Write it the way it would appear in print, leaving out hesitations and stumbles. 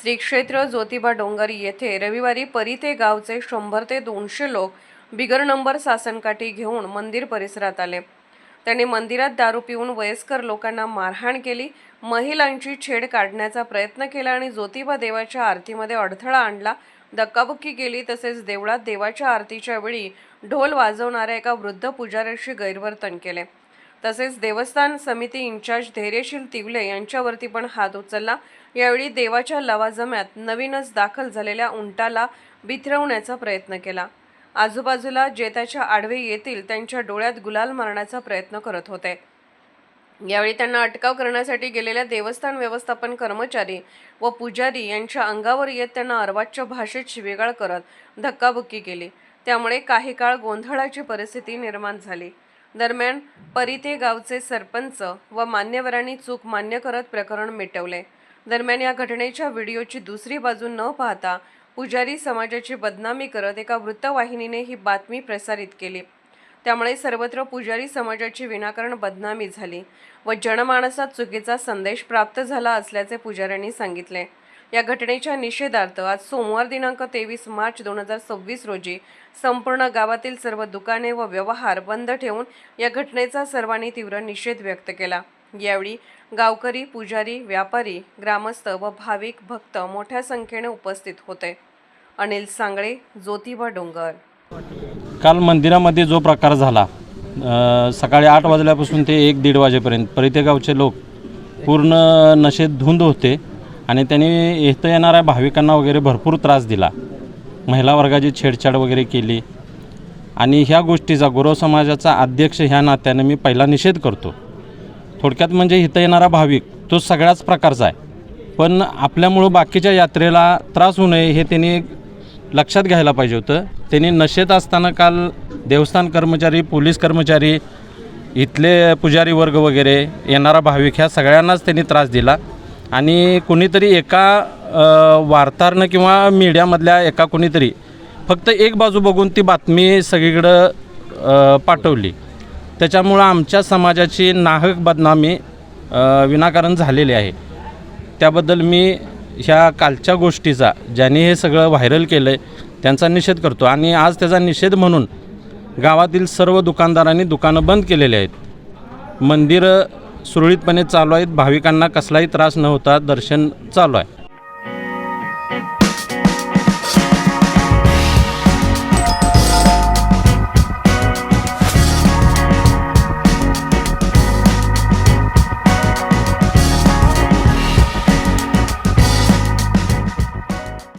श्री क्षेत्र ज्योतिबा डोंगर येथे रविवारी परिते गावचे 100 ते 200 लोक बिगर नंबर सासनकाठी घेऊन मंदिर परिसरात आले। त्यांनी मंदिरात दारू पिऊन वयस्कर लोकांना मारहाण केली, महिलांची छेड काढण्याचा प्रयत्न केला आणि ज्योतिबा देवाच्या आरतीमध्ये अडथळा आणला, धक्काबुक्की केली। तसेच देवळात देवाच्या आरतीच्या वेळी ढोल वाजवणाऱ्या एका वृद्ध पुजाऱ्याशी गैरवर्तन केले। तसेच देवस्थान समिती इंचार्ज धैर्यशील तिवले यांच्यावरती पण हात उचलला। यावेळी देवाच्या लवाजम्यात नवीनच दाखल झालेल्या उंटाला बिथरवण्याचा प्रयत्न केला। आजूबाजूला जे त्याच्या आडवे येतील त्यांच्या डोळ्यात गुलाल मारण्याचा प्रयत्न करत होते। यावेळी त्यांना अटकाव करण्यासाठी गेलेल्या देवस्थान व्यवस्थापन कर्मचारी व पुजारी यांच्या अंगावर येत त्यांना अर्वाच्य भाषेत शिवीगाळ करत धक्काबुक्की केली। त्यामुळे काही काळ गोंधळाची परिस्थिती निर्माण झाली। दरम्यान परिते गावचे सरपंच व मान्यवरांनी चूक मान्य करत प्रकरण मिटवले। दरम्यान या घटनेच्या व्हिडिओची दुसरी बाजू न पाहता पुजारी समाजाची बदनामी करत एका वृत्तवाहिनीने ही बातमी प्रसारित केली। त्यामुळे सर्वत्र पुजारी समाजाची विनाकारण बदनामी झाली व जनमानसात चुकीचा संदेश प्राप्त झाला असल्याचे पुजाऱ्यांनी सांगितले। या घटनेच्या निषेधार्थ आज सोमवार दिनांक 23 मार्च 2026 रोजी संपूर्ण गावातील सर्व दुकाने व व्यवहार बंद ठेवून या घटनेचा सर्वांनी तीव्र निषेध व्यक्त केला। यावेळी गावकरी, पुजारी, व्यापारी, ग्रामस्थ व भाविक भक्त मोठ्या संख्येने उपस्थित होते। अनिल सांगळे, ज्योतिबा डोंगर। काल मंदिरामध्ये जो प्रकार झाला, सकाळी 8 वाजल्यापासून ते 1-1:30 वाजेपर्यंत परिते गावचे लोक पूर्ण नशेत धुंद होते आणि त्यांनी इथं येणाऱ्या भाविकांना वगैरे भरपूर त्रास दिला, महिला वर्गाची छेडछाड वगैरे केली आणि ह्या गोष्टीचा गुरव समाजाचा अध्यक्ष ह्या नात्याने मी पहिला निषेध करतो। थोडक्यात म्हणजे इथं येणारा भाविक तो सगळ्याच प्रकारचा आहे, पण आपल्यामुळं बाकीच्या यात्रेला त्रास होऊ नये हे त्यांनी लक्षात घ्यायला पाहिजे होतं। त्यांनी नशेत असताना काल देवस्थान कर्मचारी, पोलीस कर्मचारी, इथले पुजारी वर्ग वगैरे येणारा भाविक ह्या सगळ्यांनाच त्यांनी त्रास दिला आणि कुणीतरी एका वार्ताहरानं किंवा मीडियामधल्या एका कुणीतरी फक्त एक बाजू बघून ती बातमी सगळीकडं पाठवली। त्याच्यामुळं आमच्या समाजाची नाहक बदनामी विनाकारण झालेली आहे। त्याबद्दल मी ह्या कालच्या गोष्टीचा, ज्यांनी हे सगळं व्हायरल केलं आहे, त्यांचा निषेध करतो आणि आज त्याचा निषेध म्हणून गावातील सर्व दुकानदारांनी दुकानं बंद केलेली आहेत। मंदिरं सुरळीतपणे चालू आहेत, भाविकांना कसलाही त्रास न होता दर्शन चालू आहे।